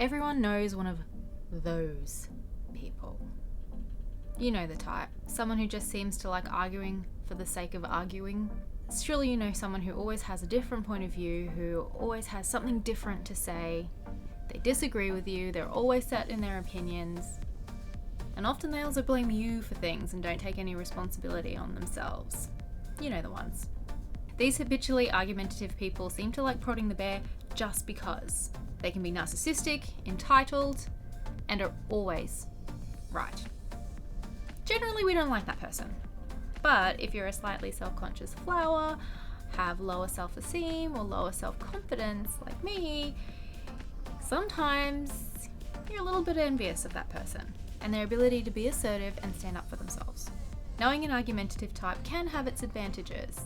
Everyone knows one of those people. You know the type. Someone who just seems to like arguing for the sake of arguing. Surely you know someone who always has a different point of view, who always has something different to say. They disagree with you, they're always set in their opinions. And often they also blame you for things and don't take any responsibility on themselves. You know the ones. These habitually argumentative people seem to like prodding the bear just because. They can be narcissistic, entitled, and are always right. Generally, we don't like that person. But if you're a slightly self-conscious flower, have lower self-esteem or lower self-confidence like me, sometimes you're a little bit envious of that person and their ability to be assertive and stand up for themselves. Knowing an argumentative type can have its advantages,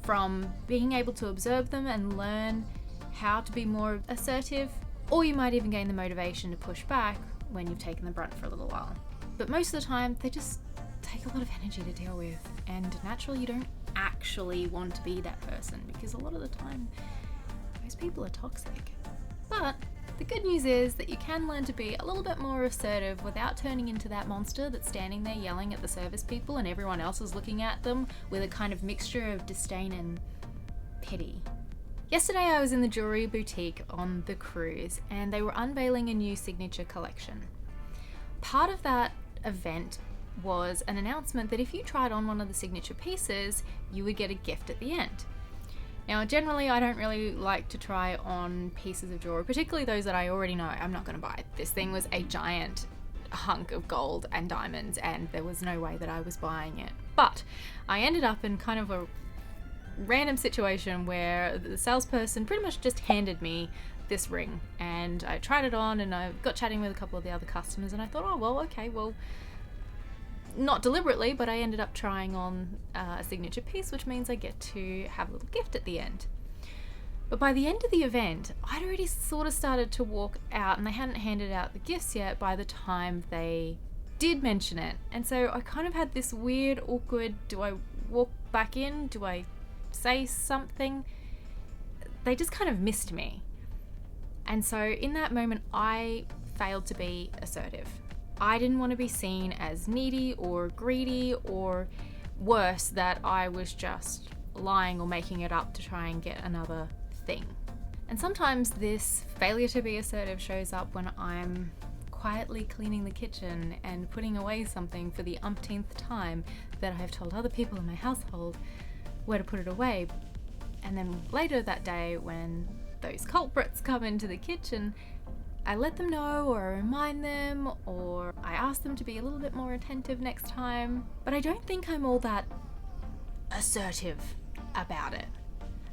from being able to observe them and learn how to be more assertive, or you might even gain the motivation to push back when you've taken the brunt for a little while. But most of the time, they just take a lot of energy to deal with, and naturally you don't actually want to be that person because a lot of the time, those people are toxic. But the good news is that you can learn to be a little bit more assertive without turning into that monster that's standing there yelling at the service people and everyone else is looking at them with a kind of mixture of disdain and pity. Yesterday I was in the jewelry boutique on the cruise and they were unveiling a new signature collection. Part of that event was an announcement that if you tried on one of the signature pieces, you would get a gift at the end. Now, generally, I don't really like to try on pieces of jewelry, particularly those that I already know I'm not going to buy. This thing was a giant hunk of gold and diamonds, and there was no way that I was buying it. But I ended up in kind of a random situation where the salesperson pretty much just handed me this ring, and I tried it on, and I got chatting with a couple of the other customers, and I thought, oh, well, okay, well, not deliberately, but I ended up trying on a signature piece, which means I get to have a little gift at the end. But by the end of the event, I'd already sort of started to walk out, and they hadn't handed out the gifts yet by the time they did mention it. And so I kind of had this weird, awkward, do I walk back in? Do I say something? They just kind of missed me. And so in that moment, I failed to be assertive. I didn't want to be seen as needy or greedy, or worse, that I was just lying or making it up to try and get another thing. And sometimes this failure to be assertive shows up when I'm quietly cleaning the kitchen and putting away something for the umpteenth time that I've told other people in my household where to put it away. And then later that day, when those culprits come into the kitchen, I let them know, or I remind them, or I ask them to be a little bit more attentive next time. But I don't think I'm all that assertive about it,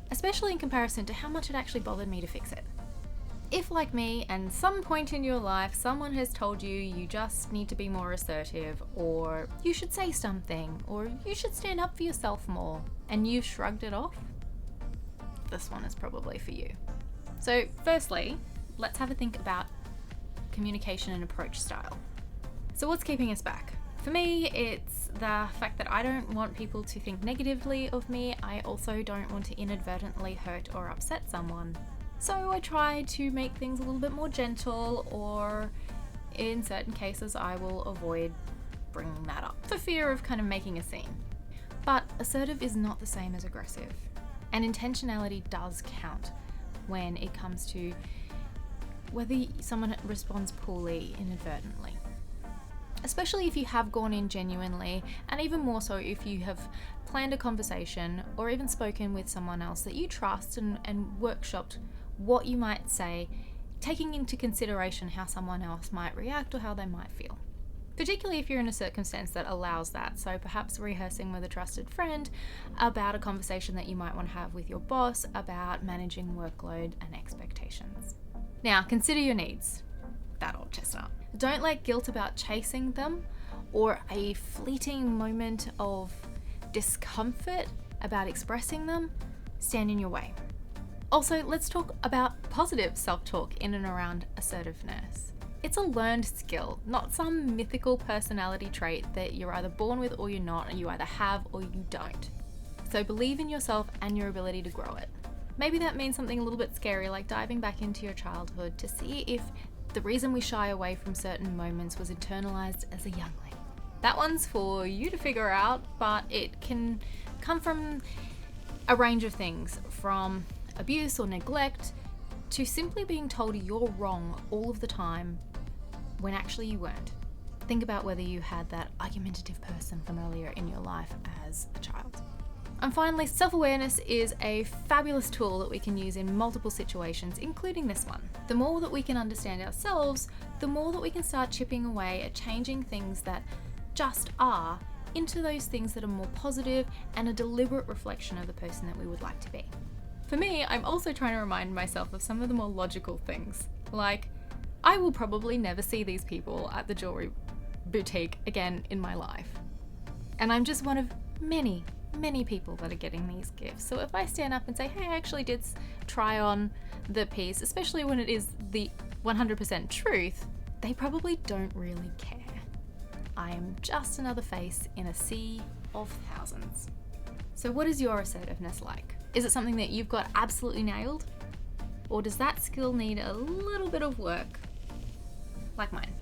especially in comparison to how much it actually bothered me to fix it. If, like me, and some point in your life, someone has told you you just need to be more assertive, or you should say something, or you should stand up for yourself more, and you've shrugged it off, this one is probably for you. So firstly, let's have a think about communication and approach style. So what's keeping us back? For me, it's the fact that I don't want people to think negatively of me. I also don't want to inadvertently hurt or upset someone. So I try to make things a little bit more gentle, or in certain cases I will avoid bringing that up for fear of kind of making a scene. But assertive is not the same as aggressive, and intentionality does count when it comes to whether someone responds poorly inadvertently. Especially if you have gone in genuinely, and even more so if you have planned a conversation or even spoken with someone else that you trust and workshopped what you might say, taking into consideration how someone else might react or how they might feel. Particularly if you're in a circumstance that allows that. So perhaps rehearsing with a trusted friend about a conversation that you might want to have with your boss about managing workload and expectations. Now, consider your needs, that old chestnut. Don't let guilt about chasing them or a fleeting moment of discomfort about expressing them stand in your way. Also, let's talk about positive self-talk in and around assertiveness. It's a learned skill, not some mythical personality trait that you're either born with or you're not, and you either have or you don't. So believe in yourself and your ability to grow it. Maybe that means something a little bit scary, like diving back into your childhood to see if The reason we shy away from certain moments was internalized as a youngling. That one's for you to figure out, but it can come from a range of things, from abuse or neglect to simply being told you're wrong all of the time when actually you weren't. Think about whether you had that argumentative person from earlier in your life as a child. And finally, self-awareness is a fabulous tool that we can use in multiple situations, including this one. The more that we can understand ourselves, the more that we can start chipping away at changing things that just are into those things that are more positive and a deliberate reflection of the person that we would like to be. For me, I'm also trying to remind myself of some of the more logical things, like I will probably never see these people at the jewelry boutique again in my life. And I'm just one of many people that are getting these gifts. So if I stand up and say, hey, I actually did try on the piece, especially when it is the 100% truth, they probably don't really care. I am just another face in a sea of thousands. So what is your assertiveness like? Is it something that you've got absolutely nailed? Or does that skill need a little bit of work, like mine?